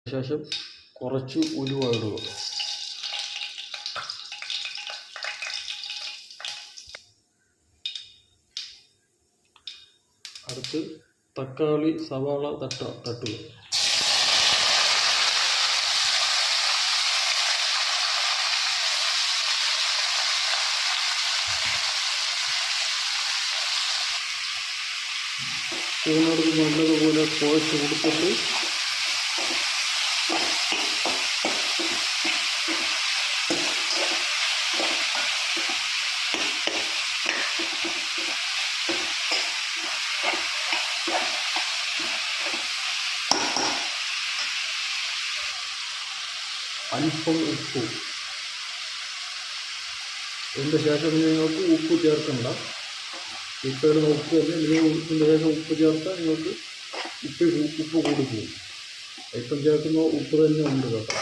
ശേഷം കുറച്ച് ഉലുവ ഇടുക. അടുത്ത് തക്കാളി സവാള തട്ടുക. സ്പൂണെടുത്ത് നല്ലതുപോലെ കുഴച്ച് കൊടുത്തിട്ട് അല്പം ഉപ്പ്. ഇതിൻ്റെ ശേഷം നിങ്ങൾക്ക് ഉപ്പ് ചേർക്കണ്ട. ഇപ്പോൾ ഇടുന്ന ഉപ്പ് തന്നെ ഇതിൻ്റെ ശേഷം ഉപ്പ് ചേർത്താൽ നിങ്ങൾക്ക് ഉപ്പ് കൂടി പോകും. ഇപ്പം ചേർക്കുന്ന ഉപ്പ് തന്നെ ഉണ്ട് കേട്ടോ.